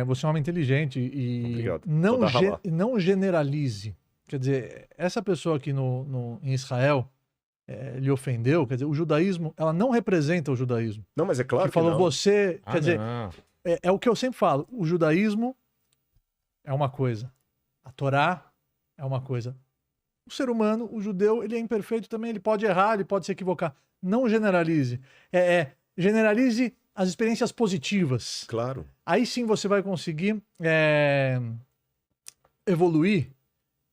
Você é um homem inteligente e Obrigado. não generalize. Quer dizer, essa pessoa aqui em Israel lhe ofendeu, quer dizer, o judaísmo, ela não representa o judaísmo. Não, mas é claro Que falou não. você, quer dizer, não. é o que eu sempre falo, o judaísmo é uma coisa, a Torá é uma coisa. O ser humano, o judeu, ele é imperfeito também, ele pode errar, ele pode se equivocar. Não generalize. Generalize as experiências positivas. Claro. Aí sim você vai conseguir evoluir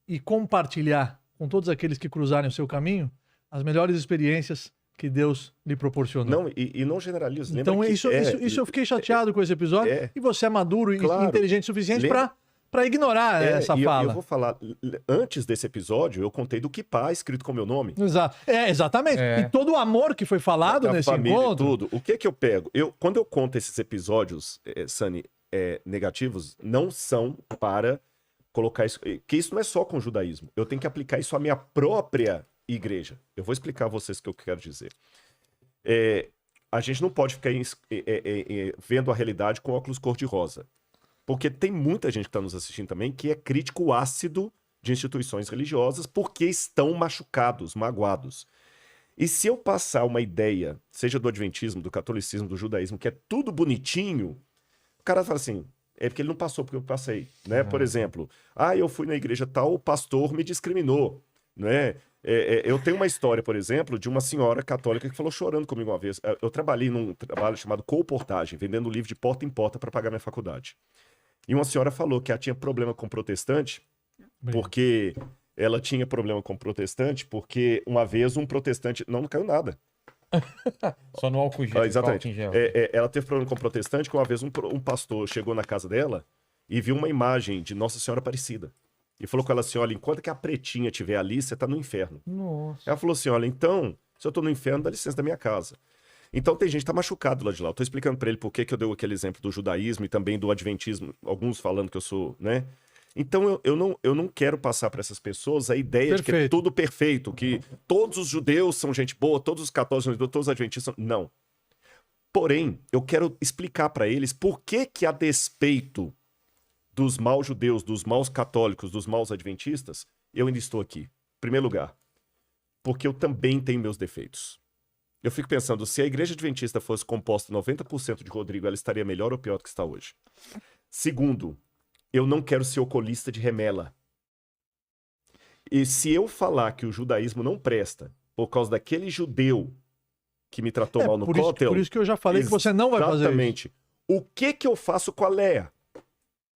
e compartilhar com todos aqueles que cruzarem o seu caminho as melhores experiências que Deus lhe proporcionou. Não, e não generalize. Então isso eu fiquei chateado com esse episódio. E você é maduro e inteligente o suficiente para ignorar essa fala. Eu vou falar, antes desse episódio, eu contei do kippah escrito com o meu nome. Exatamente. E todo o amor que foi falado nesse encontro. Tudo. O que eu pego? Quando eu conto esses episódios, Sani, negativos, não são para colocar isso. Que isso não é só com o judaísmo. Eu tenho que aplicar isso à minha própria igreja. Eu vou explicar a vocês o que eu quero dizer. A gente não pode ficar vendo a realidade com óculos cor-de-rosa. Porque tem muita gente que está nos assistindo também que é crítico ácido de instituições religiosas porque estão machucados, magoados. E se eu passar uma ideia, seja do adventismo, do catolicismo, do judaísmo, que é tudo bonitinho, o cara fala assim, é porque ele não passou porque eu passei, né? Por exemplo, eu fui na igreja tal, o pastor me discriminou, né? Eu tenho uma história, por exemplo, de uma senhora católica que falou chorando comigo uma vez. Eu trabalhei num trabalho chamado colportagem, vendendo livro de porta em porta para pagar minha faculdade. E uma senhora falou que ela tinha problema com protestante, porque ela tinha problema com protestante, porque uma vez um protestante... Não caiu nada. Só no álcool gel. Exatamente. Álcool em gel. Ela teve problema com protestante, que uma vez um pastor chegou na casa dela e viu uma imagem de Nossa Senhora Aparecida. E falou com ela assim, olha, enquanto que a pretinha estiver ali, você tá no inferno. Nossa. Ela falou assim, olha, então, se eu tô no inferno, dá licença da minha casa. Então tem gente que tá machucado lá de lá. Eu tô explicando pra ele por que eu dei aquele exemplo do judaísmo e também do adventismo, alguns falando que eu sou, né? Então eu não quero passar para essas pessoas a ideia de que é tudo perfeito, que todos os judeus são gente boa, todos os católicos são gente boa, todos os adventistas são... Não. Porém, eu quero explicar para eles por que a despeito dos maus judeus, dos maus católicos, dos maus adventistas, eu ainda estou aqui. Em primeiro lugar, porque eu também tenho meus defeitos. Eu fico pensando, se a igreja adventista fosse composta 90% de Rodrigo, ela estaria melhor ou pior do que está hoje? Segundo, eu não quero ser oculista de remela. E se eu falar que o judaísmo não presta por causa daquele judeu que me tratou mal no cótel... Por isso que eu já falei que você não vai fazer isso. Exatamente. O que eu faço com a Léa?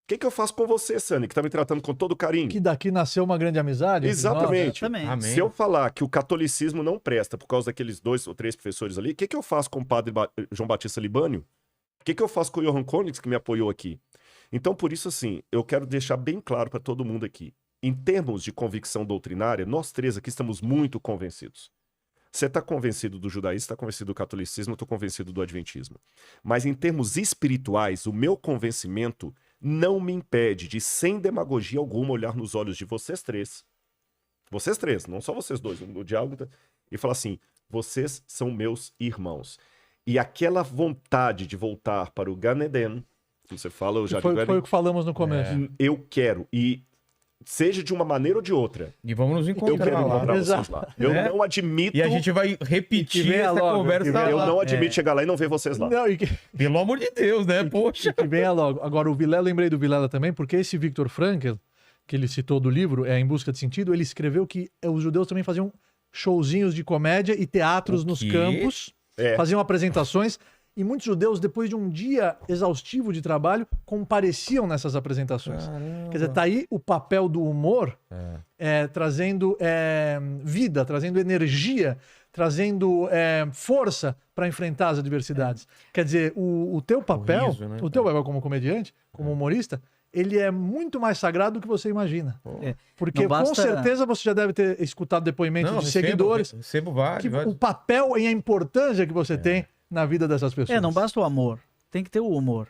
O que eu faço com você, Sani, que tá me tratando com todo carinho? Que daqui nasceu uma grande amizade? Exatamente. Amém. Se eu falar que o catolicismo não presta por causa daqueles 2 ou 3 professores ali, o que eu faço com o padre João Batista Libânio? O que eu faço com o Johan Konix, que me apoiou aqui? Então, por isso, assim, eu quero deixar bem claro para todo mundo aqui. Em termos de convicção doutrinária, nós 3 aqui estamos muito convencidos. Você está convencido do judaísmo, está convencido do catolicismo, eu estou convencido do adventismo. Mas em termos espirituais, o meu convencimento não me impede de, sem demagogia alguma, olhar nos olhos de vocês 3. Vocês 3, não só vocês 2, no diálogo, e falar assim, vocês são meus irmãos. E aquela vontade de voltar para o Gan Eden, que você fala, eu já digo... Foi o que falamos no começo. Eu quero, e seja de uma maneira ou de outra. E vamos nos encontrar Eu quero lá. encontrar vocês lá. Eu não admito... E a gente vai repetir essa conversa lá. Eu não admito chegar lá e não ver vocês lá. Não, Pelo amor de Deus, né? Poxa. Que venha logo. Agora, o Vilela, lembrei do Vilela também, porque esse Viktor Frankl, que ele citou do livro, Em Busca de Sentido, ele escreveu que os judeus também faziam showzinhos de comédia e teatros nos campos, faziam apresentações, e muitos judeus, depois de um dia exaustivo de trabalho, compareciam nessas apresentações. Caramba. Quer dizer, tá aí o papel do humor trazendo vida, trazendo energia, trazendo força para enfrentar as adversidades. Quer dizer, o teu papel, riso, né? o teu papel como comediante, como humorista, ele é muito mais sagrado do que você imagina. Porque com certeza você já deve ter escutado depoimentos de seguidores. Recebo vários. O papel e a importância que você tem na vida dessas pessoas. Não basta o amor, tem que ter o humor.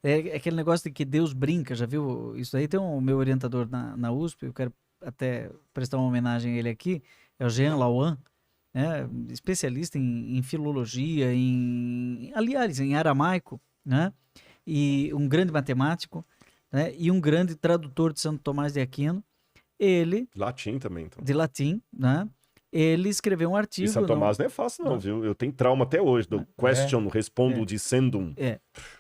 É aquele negócio de que Deus brinca, já viu isso aí? Tem o meu orientador na USP, eu quero até prestar uma homenagem a ele aqui, é o Jean Lauan, especialista em filologia, aliás, em aramaico, né? e um grande matemático, né? E um grande tradutor de Santo Tomás de Aquino. Ele... Latim também, então. De latim, né? Ele escreveu um artigo... E São Tomás não é fácil não, viu? Eu tenho trauma até hoje do question, respondo dicendum.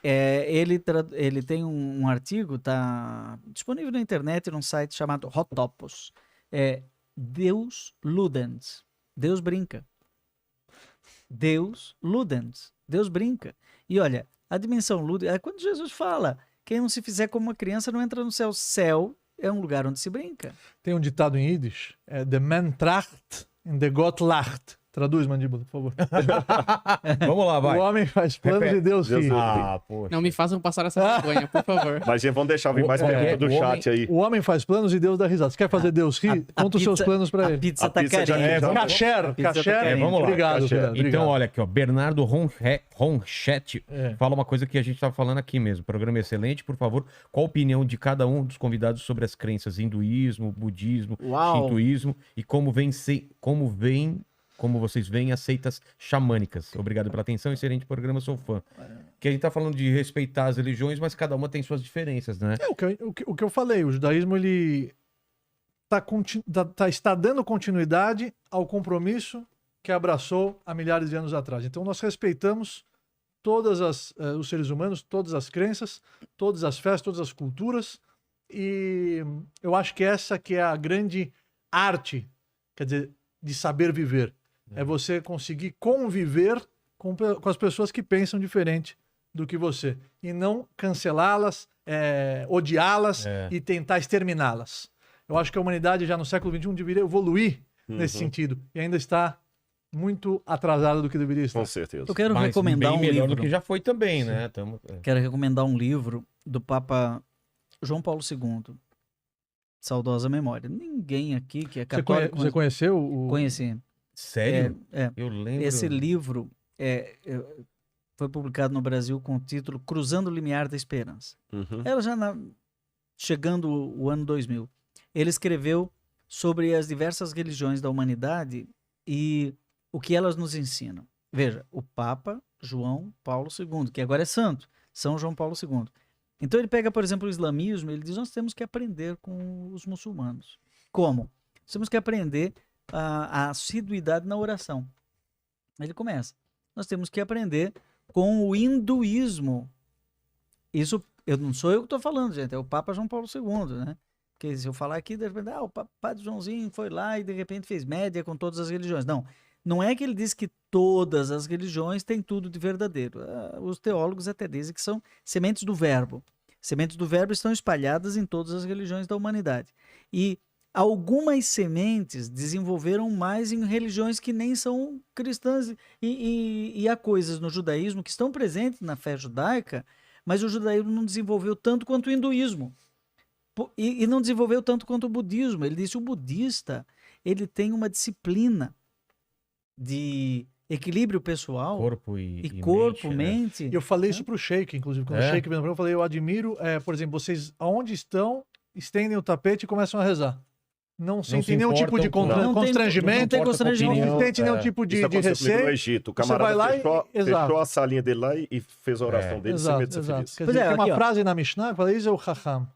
Ele tem um artigo, tá disponível na internet, num site chamado Hotopos. Deus Ludens. Deus brinca. Deus Ludens. Deus brinca. E olha, a dimensão Ludens... É quando Jesus fala, quem não se fizer como uma criança não entra no céu. Céu é um lugar onde se brinca. Tem um ditado em Yiddish, the man tracht and the Gott lacht. Traduz, Mandíbula, por favor. Vamos lá, vai. O homem faz planos e Deus ri. Poxa. Não me façam passar essa vergonha, por favor. Mas vamos deixar vir mais pergunta do chat aí. O homem faz planos e Deus dá risada. Você quer fazer Deus rir? Conta os seus planos pra ele. A pizza tá carente. Kasher. Vamos lá. Obrigado, Juliano. Então, olha aqui, ó. Bernardo Ronchetti fala uma coisa que a gente estava falando aqui mesmo. Programa excelente, por favor. Qual a opinião de cada um dos convidados sobre as crenças hinduísmo, budismo, shintoísmo e como vocês veem as seitas xamânicas. Obrigado pela atenção, excelente programa, sou fã. Que a gente tá falando de respeitar as religiões, mas cada uma tem suas diferenças, né? O que eu falei, o judaísmo ele está dando continuidade ao compromisso que abraçou há milhares de anos atrás. Então nós respeitamos todos os seres humanos, todas as crenças, todas as festas, todas as culturas, e eu acho que essa que é a grande arte, quer dizer, de saber viver. É você conseguir conviver com as pessoas que pensam diferente do que você. E não cancelá-las, odiá-las e tentar exterminá-las. Eu acho que a humanidade já no século XXI deveria evoluir nesse sentido. E ainda está muito atrasada do que deveria estar. Com certeza. Eu quero recomendar um livro. do que já foi também, né? Quero recomendar um livro do Papa João Paulo II. Saudosa memória. Ninguém aqui que é católico... Você conheceu o... Conheci. Sério? Eu lembro. Esse livro foi publicado no Brasil com o título Cruzando o Limiar da Esperança. Era já chegando o ano 2000. Ele escreveu sobre as diversas religiões da humanidade e o que elas nos ensinam. Veja, o Papa João Paulo II, que agora é santo, São João Paulo II. Então ele pega, por exemplo, o islamismo, ele diz, nós temos que aprender com os muçulmanos. Como? Nós temos que aprender a assiduidade na oração. Ele começa. Nós temos que aprender com o hinduísmo. Isso não sou eu que estou falando, gente, é o Papa João Paulo II, né? Porque se eu falar aqui, de repente, o Padre Joãozinho foi lá e de repente fez média com todas as religiões. Não é que ele diz que todas as religiões têm tudo de verdadeiro. Os teólogos até dizem que são sementes do verbo. Sementes do verbo estão espalhadas em todas as religiões da humanidade. E algumas sementes desenvolveram mais em religiões que nem são cristãs. E há coisas no judaísmo que estão presentes na fé judaica, mas o judaísmo não desenvolveu tanto quanto o hinduísmo. E não desenvolveu tanto quanto o budismo. Ele disse que o budista ele tem uma disciplina de equilíbrio pessoal, corpo e mente. Né? Eu falei isso pro Sheik, inclusive. Quando o Sheik veio no programa, eu falei, eu admiro, por exemplo, vocês aonde estão, estendem o tapete e começam a rezar. Não sentem nenhum tipo de constrangimento. Não tem constrangimento. Não sente nenhum tipo de receio. No Egito, o camarada fechou a salinha dele lá e fez a oração dele sem medo de ser feliz. Quer dizer, tem uma frase na Mishnah que fala, isso é o Chacham.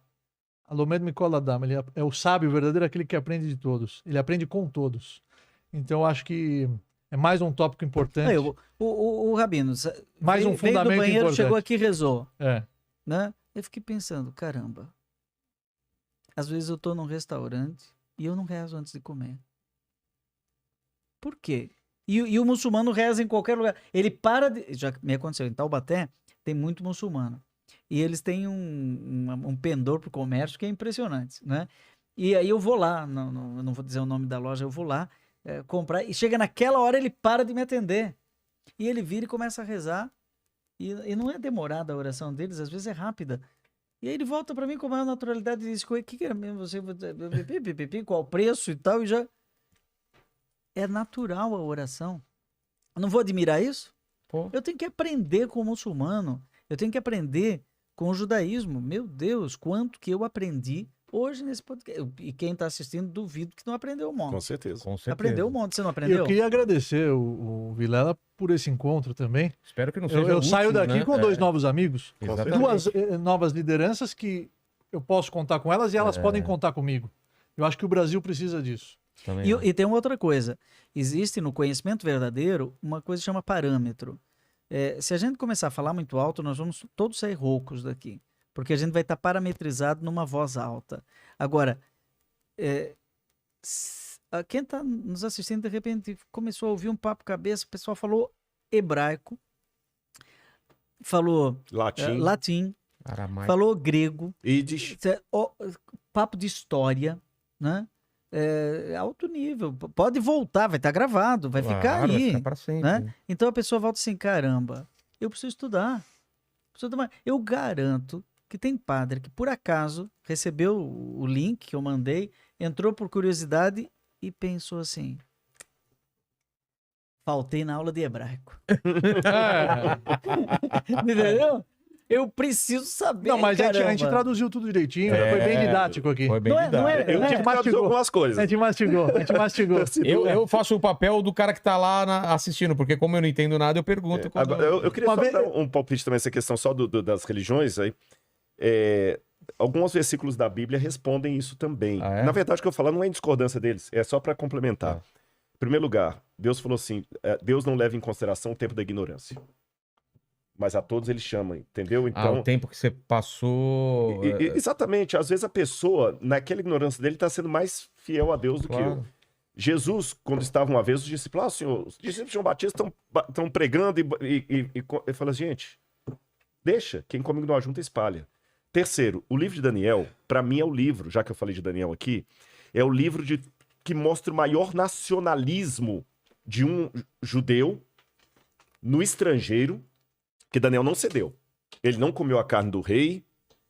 Alomed Mikol Adam. Ele é o sábio verdadeiro, aquele que aprende de todos. Ele aprende com todos. Então, eu acho que é mais um tópico importante. O Rabino, mais um fundamento do banheiro, importante. Chegou aqui e rezou. Né? Eu fiquei pensando, caramba, às vezes eu tô num restaurante e eu não rezo antes de comer. Por quê? E o muçulmano reza em qualquer lugar. Ele para de... Já me aconteceu, em Taubaté tem muito muçulmano. E eles têm um pendor pro comércio que é impressionante, né? E aí eu vou lá, não vou dizer o nome da loja, eu vou lá comprar, e chega naquela hora ele para de me atender. E ele vira e começa a rezar, e não é demorada a oração deles, às vezes é rápida. E aí ele volta para mim com a maior naturalidade e diz, o que era mesmo você, qual o preço e tal, e já... É natural a oração. Eu não vou admirar isso? Eu tenho que aprender com o muçulmano, eu tenho que aprender com o judaísmo. Meu Deus, quanto que eu aprendi hoje nesse podcast. E quem está assistindo, duvido que não aprendeu um monte. Com certeza. Com certeza. Aprendeu um monte, você não E aprendeu? eu queria agradecer o Vilela por esse encontro também. Espero que não seja Eu o saio último, daqui né? com 2 novos amigos, Exatamente. 2 novas lideranças que eu posso contar com elas e elas podem contar comigo. Eu acho que o Brasil precisa disso. Também E, acho. e tem uma outra coisa. Existe no conhecimento verdadeiro uma coisa que chama parâmetro. Se a gente começar a falar muito alto, nós vamos todos sair roucos daqui. Porque a gente vai estar parametrizado numa voz alta. Agora, quem está nos assistindo, de repente, começou a ouvir um papo cabeça, o pessoal falou hebraico, falou latim, Aramaico. falou grego, Yiddish. papo de história, né? Alto nível. Pode voltar, vai estar gravado, vai ficar Vai aí. ficar pra sempre. Né? Então a pessoa volta assim, caramba, eu preciso estudar. Eu garanto que tem padre que por acaso recebeu o link que eu mandei, entrou por curiosidade e pensou assim, faltei na aula de hebraico. Entendeu? Eu preciso saber. Não, mas a gente traduziu tudo direitinho, foi bem didático aqui. Foi bem didático. Eu tive que traduzir algumas coisas. A gente mastigou. Eu faço o papel do cara que tá lá assistindo, porque como eu não entendo nada, eu pergunto. Agora, eu queria só dar um palpite também, essa questão só das religiões aí. Alguns versículos da Bíblia respondem isso também. Na verdade, o que eu falo não é em discordância deles, é só para complementar. Em primeiro lugar, Deus falou assim, Deus não leva em consideração o tempo da ignorância. Mas a todos ele chama, entendeu? Então, o tempo que você passou... Exatamente. Às vezes a pessoa, naquela ignorância dele, está sendo mais fiel a Deus do que eu. Jesus, quando estava uma vez, os discípulos, Senhor, os discípulos de João Batista estão pregando e fala, gente, deixa, quem comigo não ajunta, espalha. Terceiro, o livro de Daniel, para mim é o livro, já que eu falei de Daniel aqui, é o livro que mostra o maior nacionalismo de um judeu no estrangeiro, que Daniel não cedeu. Ele não comeu a carne do rei,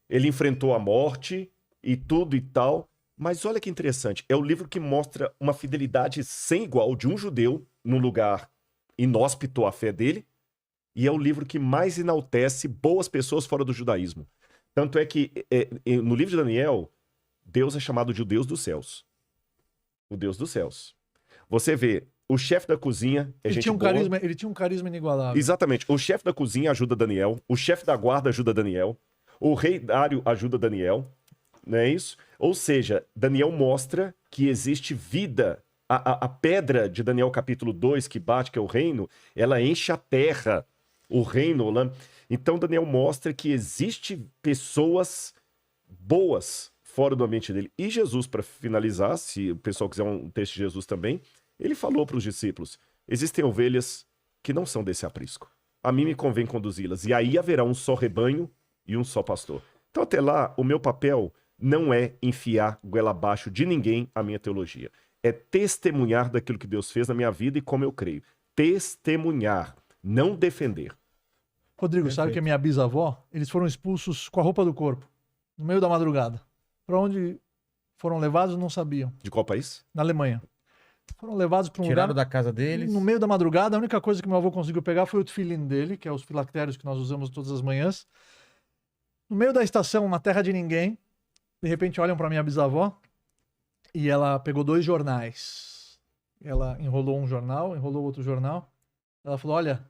ele enfrentou a morte e tudo e tal. Mas olha que interessante, é o livro que mostra uma fidelidade sem igual de um judeu num lugar inóspito à fé dele, e é o livro que mais enaltece boas pessoas fora do judaísmo. Tanto é que no livro de Daniel, Deus é chamado de o Deus dos céus. O Deus dos céus. Você vê, o chefe da cozinha é gente boa. Ele tinha um carisma inigualável. Exatamente. O chefe da cozinha ajuda Daniel. O chefe da guarda ajuda Daniel. O rei Dário ajuda Daniel. Não é isso? Ou seja, Daniel mostra que existe vida. A pedra de Daniel capítulo 2, que bate, que é o reino, ela enche a terra. O reino. Então Daniel mostra que existe pessoas boas fora do ambiente dele. E Jesus, para finalizar, se o pessoal quiser um texto de Jesus também, ele falou para os discípulos, existem ovelhas que não são desse aprisco. A mim me convém conduzi-las. E aí haverá um só rebanho e um só pastor. Então até lá, o meu papel não é enfiar goela abaixo de ninguém a minha teologia. É testemunhar daquilo que Deus fez na minha vida e como eu creio. Testemunhar, não defender. Rodrigo, sabe que a minha bisavó, eles foram expulsos com a roupa do corpo, no meio da madrugada. Para onde foram levados, não sabiam. De qual país? Na Alemanha. Foram levados para um lugar... Tiraram da casa deles. No meio da madrugada, a única coisa que meu avô conseguiu pegar foi o tefilim dele, que é os filactérios que nós usamos todas as manhãs. No meio da estação, na terra de ninguém, de repente olham para minha bisavó e ela pegou 2 jornais. Ela enrolou um jornal, enrolou outro jornal. Ela falou, olha,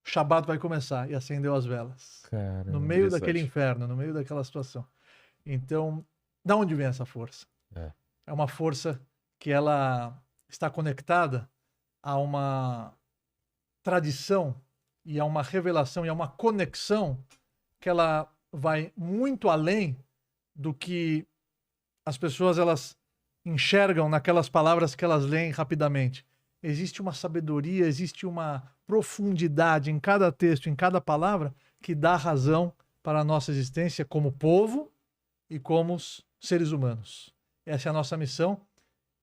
o Shabat vai começar. E acendeu as velas. Caramba, no meio daquele inferno, no meio daquela situação. Então, da onde vem essa força? É uma força que ela está conectada a uma tradição e a uma revelação e a uma conexão que ela vai muito além do que as pessoas elas enxergam naquelas palavras que elas leem rapidamente. Existe uma sabedoria, existe uma profundidade em cada texto, em cada palavra, que dá razão para a nossa existência como povo e como seres humanos. Essa é a nossa missão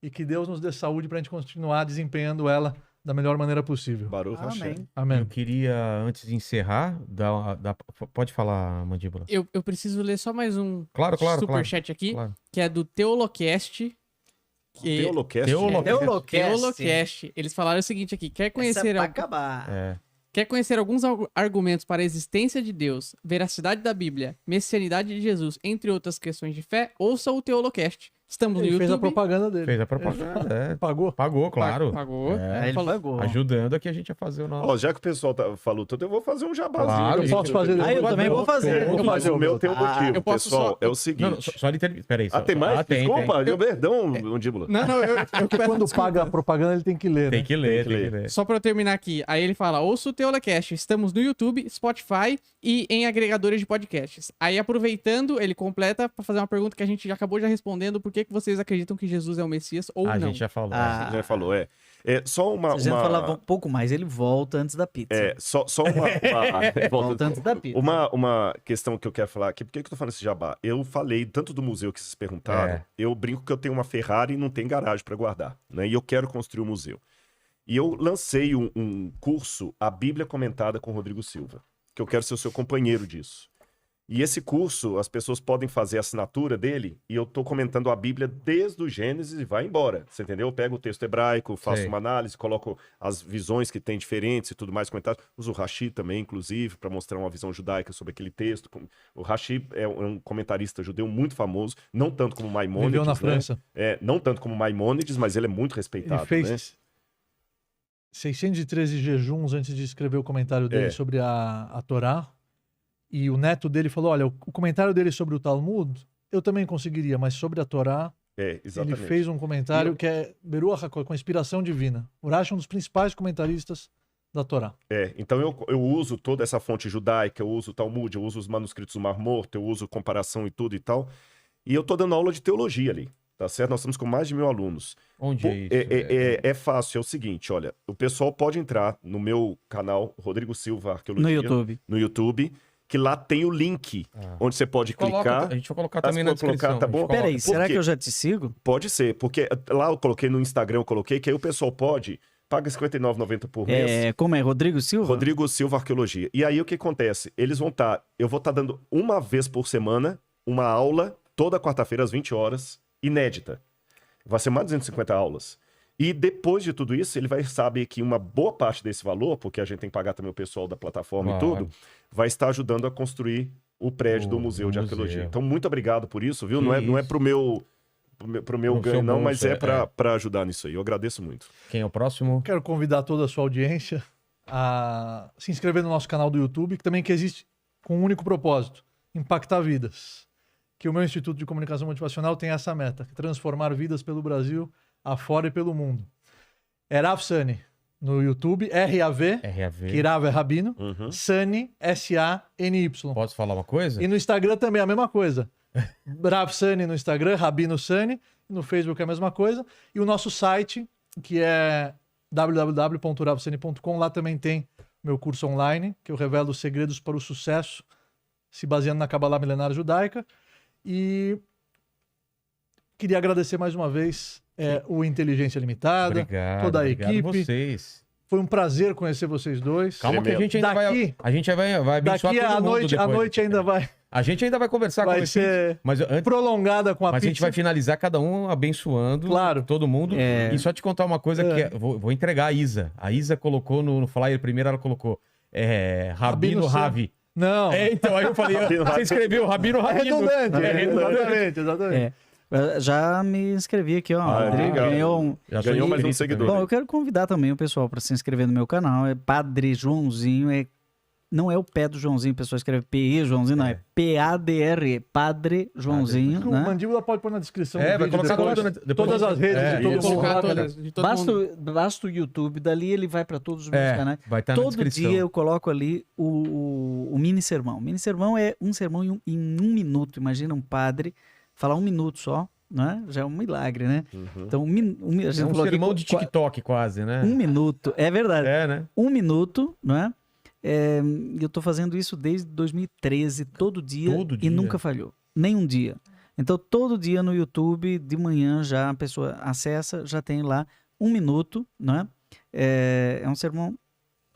e que Deus nos dê saúde para a gente continuar desempenhando ela da melhor maneira possível. Baruch Hashem. Amém. Eu queria, antes de encerrar, pode falar, Mandíbula. Eu preciso ler só mais um Claro, superchat aqui, que é do Teolocast. Teolocast? Teolocast. Eles falaram o seguinte aqui, quer conhecer... Essa é pra acabar. Quer conhecer alguns argumentos para a existência de Deus, veracidade da Bíblia, messianidade de Jesus, entre outras questões de fé? Ouça o Teolocast. Estamos no Ele YouTube. fez a propaganda dele. Fez a propaganda, é. Pagou. Pagou, claro. Pagou. É, Ele pagou. ajudando aqui a gente a fazer o nosso. Ó, já que o pessoal falou tudo, eu vou fazer um jabazinho. Claro, Eu posso fazer. Ah, eu também vou fazer. Mas o meu tem um motivo, eu posso pessoal. só- É o Não, seguinte. só ele ter... Peraí. Ah, tem mais? tem, Desculpa, tem. perdão, Mandíbula. Não, eu Porque peço quando desculpa. paga a propaganda, ele tem que ler. Tem né? que ler, Tem que tem que ler. Só pra eu terminar aqui. Aí ele fala, ouça o Teolocast. Estamos no YouTube, Spotify e em agregadores de podcasts. Aí aproveitando, ele completa pra fazer uma pergunta que a gente já acabou já respondendo. Por que vocês acreditam que Jesus é o Messias ou A não? gente já falou. Ah. Já falou, é. Só uma. Se a gente uma- falar um pouco mais, ele volta antes da pizza. Só uma. Volta antes da pizza. Uma questão que eu quero falar aqui, por que eu tô falando esse jabá? Eu falei tanto do museu que vocês perguntaram, eu brinco que eu tenho uma Ferrari e não tem garagem para guardar, né? E eu quero construir um museu. E eu lancei um curso, A Bíblia Comentada com Rodrigo Silva, que eu quero ser o seu companheiro disso. E esse curso, as pessoas podem fazer a assinatura dele, e eu tô comentando a Bíblia desde o Gênesis e vai embora, você entendeu? Eu pego o texto hebraico, faço Sei. uma análise, coloco as visões que tem diferentes e tudo mais comentado. Uso o Rashi também, inclusive, para mostrar uma visão judaica sobre aquele texto. O Rashi é um comentarista judeu muito famoso, não tanto como Maimônides, Viveu na né? França. Não tanto como Maimônides, mas ele é muito respeitado, Ele fez né? 613 jejuns antes de escrever o comentário dele sobre a Torá. E o neto dele falou, olha, o comentário dele sobre o Talmud, eu também conseguiria, mas sobre a Torá, Exatamente. ele fez um comentário que é Beruach HaKodesh, com inspiração divina. Urash é um dos principais comentaristas da Torá. Então eu uso toda essa fonte judaica, eu uso o Talmud, eu uso os manuscritos do Mar Morto, eu uso comparação e tudo e tal. E eu tô dando aula de teologia ali, tá certo? Nós estamos com mais de 1.000 alunos. Onde é isso? É fácil, é o seguinte, olha, o pessoal pode entrar no meu canal, Rodrigo Silva Arqueologia. No YouTube. Que lá tem o link, onde você pode clicar. A gente vai colocar também na descrição. Colocar, tá bom? Peraí, será Por quê? que eu já te sigo? Pode ser, porque lá eu coloquei no Instagram, eu coloquei que aí o pessoal paga R$ 59,90 por mês. Como é? Rodrigo Silva? Rodrigo Silva Arqueologia. E aí o que acontece? Eu vou estar dando uma vez por semana uma aula, toda quarta-feira às 20 horas, inédita. Vai ser mais de 250 aulas. E depois de tudo isso, ele vai saber que uma boa parte desse valor, porque a gente tem que pagar também o pessoal da plataforma e tudo, vai estar ajudando a construir o prédio do Museu de Arqueologia. Então, muito obrigado por isso, viu? Não é pro meu ganho, não, mas é para ajudar nisso aí. Eu agradeço muito. Quem é o próximo? Quero convidar toda a sua audiência a se inscrever no nosso canal do YouTube, que também existe com um único propósito, impactar vidas. Que o meu Instituto de Comunicação Motivacional tem essa meta, transformar vidas pelo Brasil, afora e pelo mundo. Rav Sani, no YouTube, R-A-V, que Rav é Rabino, Sani, S-A-N-Y. Posso falar uma coisa? E no Instagram também é a mesma coisa. Rav Sani no Instagram, Rabino Sani, no Facebook é a mesma coisa. E o nosso site, que é www.ravsani.com, lá também tem meu curso online, que eu revelo os segredos para o sucesso, se baseando na Kabbalah milenar judaica. E queria agradecer mais uma vez o Inteligência Limitada, toda a equipe. Vocês. Foi um prazer conhecer vocês dois. Calma que a gente ainda vai abençoar daqui todo mundo depois. a noite ainda vai. A gente ainda vai conversar vai com ser mas antes, prolongada com a mas pizza. a gente vai finalizar cada um abençoando todo mundo. E só te contar uma coisa que vou entregar a Isa. A Isa colocou no flyer primeiro, ela colocou Rabino Ravi. Não. Então aí eu falei, você escreveu Rabino Rabino. Exatamente. Já me inscrevi aqui, ó. Ganhou mais um seguidor. Bom, eu quero convidar também o pessoal para se inscrever no meu canal. É Padre Joãozinho, não é o pé do Joãozinho, o pessoal escreve P-E Joãozinho, não, é P-A-D-R-E, Padre Joãozinho. O Mandíbula pode pôr na descrição. Vai colocar todas as redes de todo mundo. Basta o YouTube, dali ele vai para todos os meus canais. Vai estar na descrição. Todo dia eu coloco ali o mini sermão. O mini sermão é um sermão em 1 minuto. Imagina um padre falar 1 minuto só, né? Já é um milagre, né? Então, a gente um sermão de TikTok quase, né? 1 minuto, é verdade. Né? 1 minuto, não é? Eu tô fazendo isso desde 2013, todo dia e nunca falhou. Nem um dia. Então, todo dia no YouTube, de manhã já a pessoa acessa, já tem lá 1 minuto, não é? É um sermão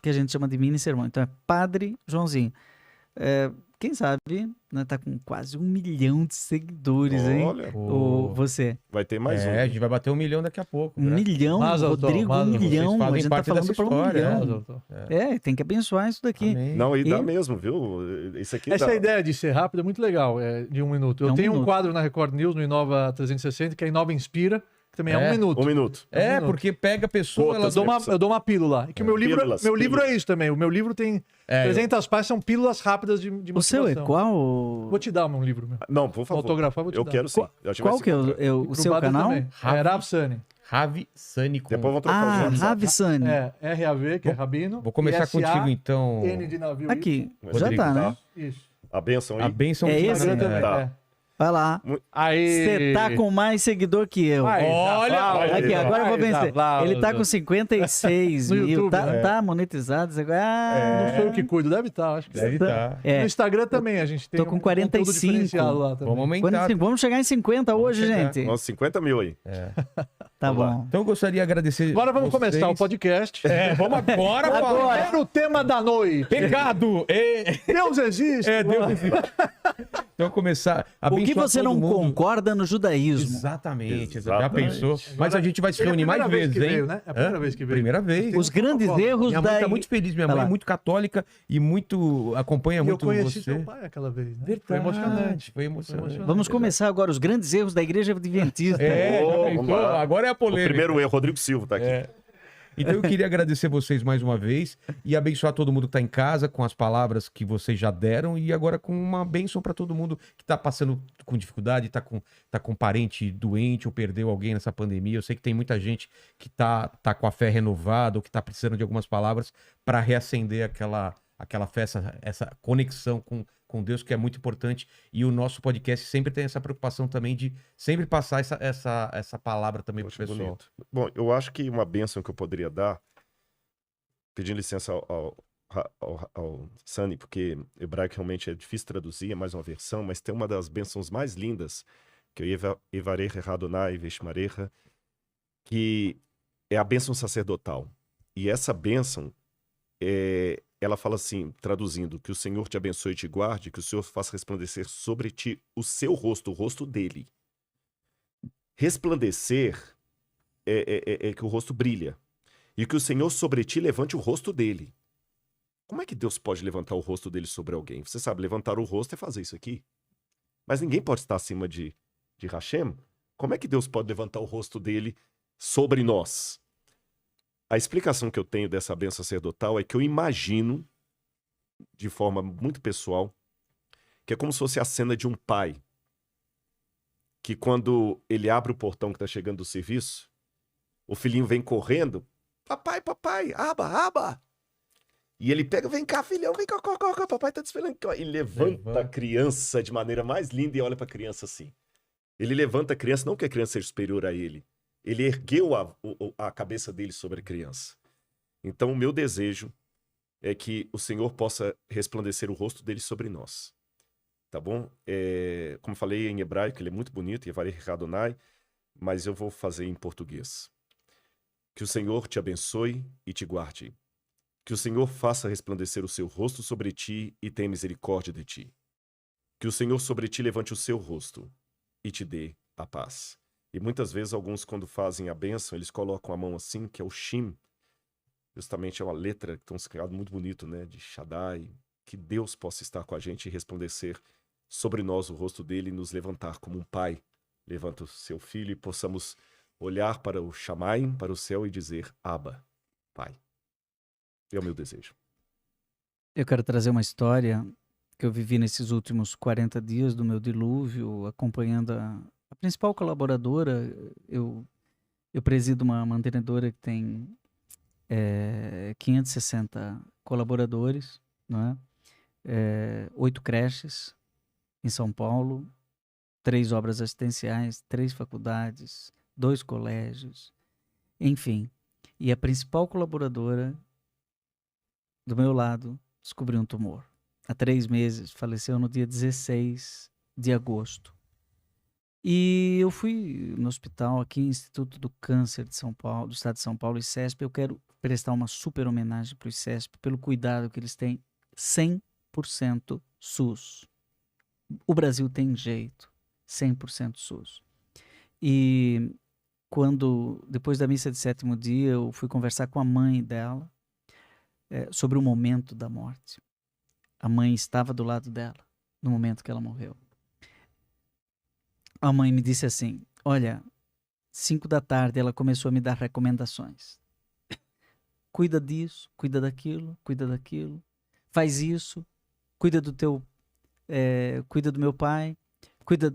que a gente chama de mini sermão. Então, é Padre Joãozinho. quem sabe, né, tá com quase 1 milhão de seguidores, hein? Olha, Você. vai ter mais um. A gente vai bater 1 milhão daqui a pouco. 1 milhão, Rodrigo, 1 milhão. Vocês fazem A gente tá parte falando dessa pra 1 história, milhão. Tem que abençoar isso daqui. Amém. Não, e dá mesmo, viu? Isso aqui Essa dá. ideia de ser rápido é muito legal, de 1 minuto. Eu tenho um quadro na Record News, no Inova 360, que é Inova Inspira, que também é 1 minuto. 1 minuto. Porque pega a pessoa... Eu dou uma pílula. E que o meu livro é isso também. O meu livro tem 300 páginas, são pílulas rápidas de motivação. O seu é qual? Vou te dar um livro meu. Não, por favor. Autografar, vou te dar. Eu quero sim. Qual que é o seu canal? Rav Sani. Ravi Sani com... Depois vamos trocar o Ravi Sani. R-A-V, que é Rabino. Vou começar contigo, então. N de navio. Aqui, Rodrigo, já tá, né? Isso. A bênção aí. A bênção É de esse? Sani, Também, Tá. Vai lá. Você tá com mais seguidor que eu. Olha, Aqui, agora eu vou vencer. Ele tá com 56 No mil. YouTube, Tá monetizado. Agora... Não sou eu que cuido, deve estar, acho que Deve estar. No Instagram também, a gente tem Tô com um conteúdo 45. diferenciado lá também. Vamos aumentar. Vamos chegar em 50 hoje, chegar. gente. Nossa, 50 mil aí. Tá Vamos lá. bom. Então eu gostaria de agradecer. Agora vamos começar o podcast. Vamos agora falar. Primeiro tema da noite. Pecado! Deus existe. Deus existe. Então começar a O que você não concorda no judaísmo? Exatamente. Já Exatamente. pensou? Mas a gente vai se reunir mais vezes, hein? Veio, né? É a primeira vez que veio. Primeira vez. Os grandes erros Minha mãe tá muito feliz. Minha mãe é muito católica e muito acompanha E eu muito conheci você. seu pai aquela vez, né? Verdade. Foi emocionante. Foi emocionante. Vamos começar agora os grandes erros da igreja adventista. Já vamos pensou? lá. Agora é a O polêmica. primeiro erro, Rodrigo Silva tá aqui. Então eu queria agradecer vocês mais uma vez e abençoar todo mundo que está em casa com as palavras que vocês já deram e agora com uma bênção para todo mundo que está passando com dificuldade, tá com parente doente ou perdeu alguém nessa pandemia. Eu sei que tem muita gente que tá com a fé renovada ou que está precisando de algumas palavras para reacender aquela fé, essa conexão com Deus, que é muito importante. E o nosso podcast sempre tem essa preocupação também de sempre passar essa palavra também para o pessoal. Bonito. Bom, eu acho que uma bênção que eu poderia dar, pedindo licença ao Sani, porque hebraico realmente é difícil traduzir, é mais uma versão, mas tem uma das bênçãos mais lindas, que é o Evarecha Adonai Veshmarecha, que é a bênção sacerdotal. E essa bênção ela fala assim, traduzindo, que o Senhor te abençoe e te guarde, que o Senhor faça resplandecer sobre ti o seu rosto, o rosto dele. Resplandecer é que o rosto brilha. E que o Senhor sobre ti levante o rosto dele. Como é que Deus pode levantar o rosto dele sobre alguém? Você sabe, levantar o rosto é fazer isso aqui. Mas ninguém pode estar acima de Hashem. Como é que Deus pode levantar o rosto dele sobre nós? A explicação que eu tenho dessa bênção sacerdotal é que eu imagino, de forma muito pessoal, que é como se fosse a cena de um pai que quando ele abre o portão que está chegando do serviço, o filhinho vem correndo, papai, aba. E ele pega, vem cá, filhão, vem cá, papai tá te esperando. E levanta a criança de maneira mais linda e olha para a criança assim. Ele levanta a criança, não que a criança seja superior a ele. Ele ergueu a cabeça dele sobre a criança. Então, o meu desejo é que o Senhor possa resplandecer o rosto dele sobre nós. Tá bom? Como falei em hebraico, ele é muito bonito, Yevarech Adonai, mas eu vou fazer em português. Que o Senhor te abençoe e te guarde. Que o Senhor faça resplandecer o seu rosto sobre ti e tenha misericórdia de ti. Que o Senhor sobre ti levante o seu rosto e te dê a paz. E muitas vezes, alguns, quando fazem a bênção, eles colocam a mão assim, que é o Shin. Justamente é uma letra que tem um significado muito bonito, né? De Shaddai. Que Deus possa estar com a gente e resplandecer sobre nós o rosto dele e nos levantar como um pai levanta o seu filho e possamos olhar para o Shamayim, para o céu e dizer, Abba, Pai. É o meu desejo. Eu quero trazer uma história que eu vivi nesses últimos 40 dias do meu dilúvio, acompanhando a principal colaboradora. Eu presido uma mantenedora que tem 560 colaboradores, não é? 8 creches em São Paulo, 3 obras assistenciais, 3 faculdades, 2 colégios, enfim. E a principal colaboradora do meu lado descobriu um tumor. Há 3 meses, faleceu no dia 16 de agosto. E eu fui no hospital aqui, Instituto do Câncer de São Paulo, do Estado de São Paulo, ICESP. Eu quero prestar uma super homenagem para o ICESP pelo cuidado que eles têm 100% SUS. O Brasil tem jeito, 100% SUS. E quando, depois da missa de 7º dia, eu fui conversar com a mãe dela sobre o momento da morte. A mãe estava do lado dela no momento que ela morreu. A mãe me disse assim, olha, 5 da tarde ela começou a me dar recomendações. Cuida disso, cuida daquilo, faz isso, cuida do teu, cuida do meu pai, cuida...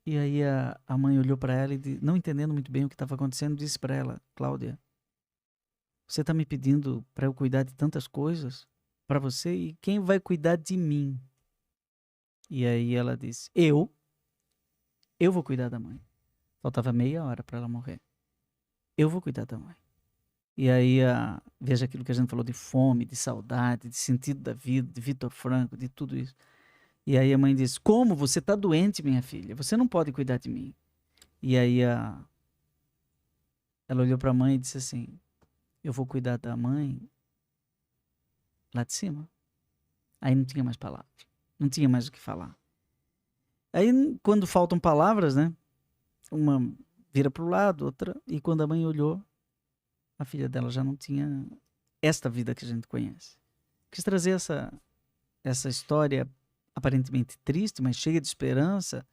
E aí a mãe olhou para ela e, não entendendo muito bem o que estava acontecendo, disse para ela, Cláudia, você está me pedindo para eu cuidar de tantas coisas para você e quem vai cuidar de mim? E aí ela disse, eu vou cuidar da mãe. Faltava meia hora para ela morrer. Eu vou cuidar da mãe. E aí, veja aquilo que a gente falou de fome, de saudade, de sentido da vida, de Vitor Franco, de tudo isso. E aí a mãe disse, como? Você está doente, minha filha. Você não pode cuidar de mim. E aí ela olhou para a mãe e disse assim, eu vou cuidar da mãe lá de cima. Aí não tinha mais palavras. Não tinha mais o que falar. Aí, quando faltam palavras, né? Uma vira para o lado, outra... E quando a mãe olhou, a filha dela já não tinha esta vida que a gente conhece. Quis trazer essa história aparentemente triste, mas cheia de esperança,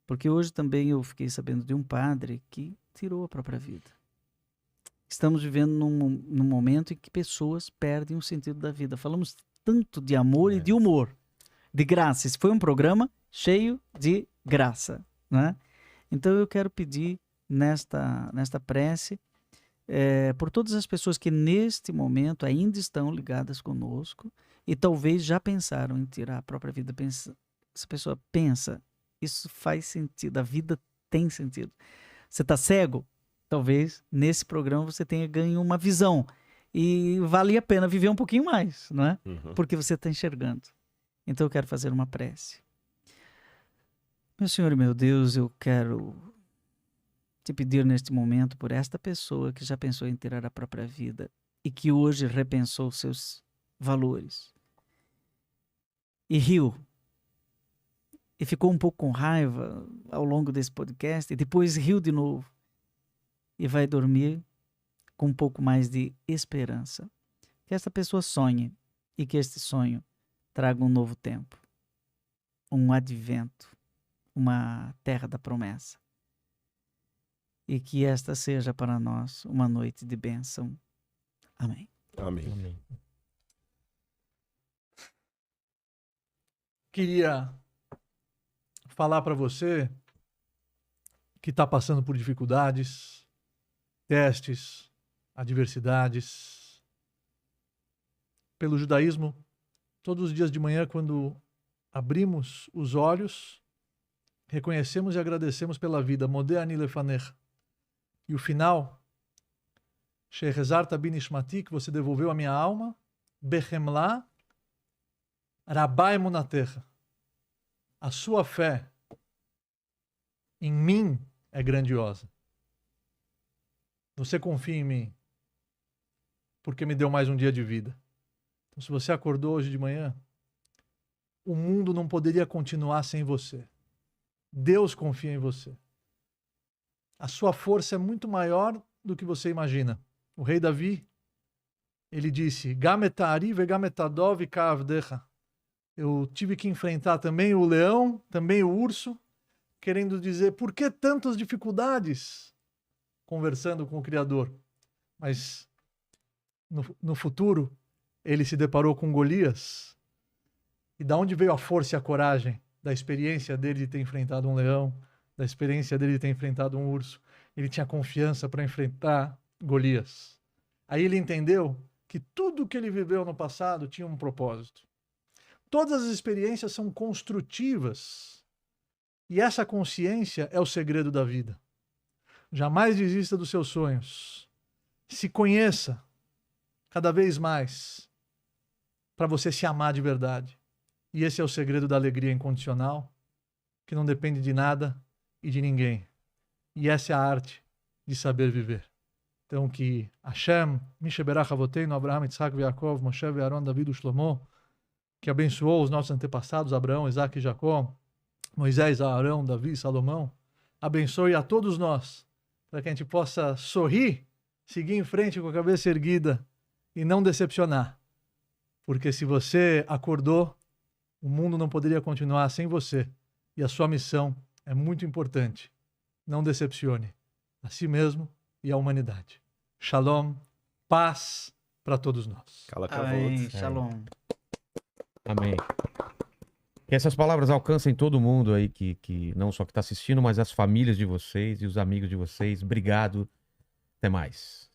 porque hoje também eu fiquei sabendo de um padre que tirou a própria vida. Estamos vivendo num momento em que pessoas perdem o sentido da vida. Falamos tanto de amor e de humor, de graça. Esse foi um programa cheio de graça, né? Então eu quero pedir nesta prece por todas as pessoas que neste momento ainda estão ligadas conosco e talvez já pensaram em tirar a própria vida. Essa pessoa pensa, isso faz sentido, a vida tem sentido. Você está cego? Talvez nesse programa você tenha ganho uma visão e vale a pena viver um pouquinho mais, não é? Porque você está enxergando. Então eu quero fazer uma prece. Meu Senhor e meu Deus, eu quero te pedir neste momento por esta pessoa que já pensou em tirar a própria vida e que hoje repensou seus valores e riu e ficou um pouco com raiva ao longo desse podcast e depois riu de novo e vai dormir com um pouco mais de esperança. Que esta pessoa sonhe e que este sonho traga um novo tempo, um advento, uma terra da promessa. E que esta seja para nós uma noite de bênção. Amém. Amém. Amém. Queria falar para você que está passando por dificuldades, testes, adversidades. Pelo judaísmo, todos os dias de manhã, quando abrimos os olhos, reconhecemos e agradecemos pela vida. Modeh ani lefanecha. E o final, Shehezarta binishmati, que você devolveu a minha alma, Behemla Rabai Munatecha. A sua fé em mim é grandiosa. Você confia em mim, porque me deu mais um dia de vida. Então, se você acordou hoje de manhã, o mundo não poderia continuar sem você. Deus confia em você. A sua força é muito maior do que você imagina. O rei Davi, ele disse, Gametari vegametadov kaavdecha. Eu tive que enfrentar também o leão, também o urso, querendo dizer, por que tantas dificuldades? Conversando com o Criador. Mas no futuro, ele se deparou com Golias. E da onde veio a força e a coragem? Da experiência dele de ter enfrentado um leão, da experiência dele de ter enfrentado um urso. Ele tinha confiança para enfrentar Golias. Aí ele entendeu que tudo que ele viveu no passado tinha um propósito. Todas as experiências são construtivas. E essa consciência é o segredo da vida. Jamais desista dos seus sonhos. Se conheça cada vez mais para você se amar de verdade. E esse é o segredo da alegria incondicional, que não depende de nada e de ninguém. E essa é a arte de saber viver. Então que Hashem, Misheberach Avoteinu, Abraham, Yitzhak, Yaakov, Moshe, Aaron, David, Shlomo, que abençoou os nossos antepassados, Abraão, Isaac e Jacó, Moisés, Arão, Davi e Salomão, abençoe a todos nós, para que a gente possa sorrir, seguir em frente com a cabeça erguida e não decepcionar. Porque se você acordou, o mundo não poderia continuar sem você. E a sua missão é muito importante. Não decepcione a si mesmo e a humanidade. Shalom, paz para todos nós. Amém. Shalom. Amém. Que essas palavras alcancem todo mundo aí que não só que está assistindo, mas as famílias de vocês e os amigos de vocês. Obrigado. Até mais.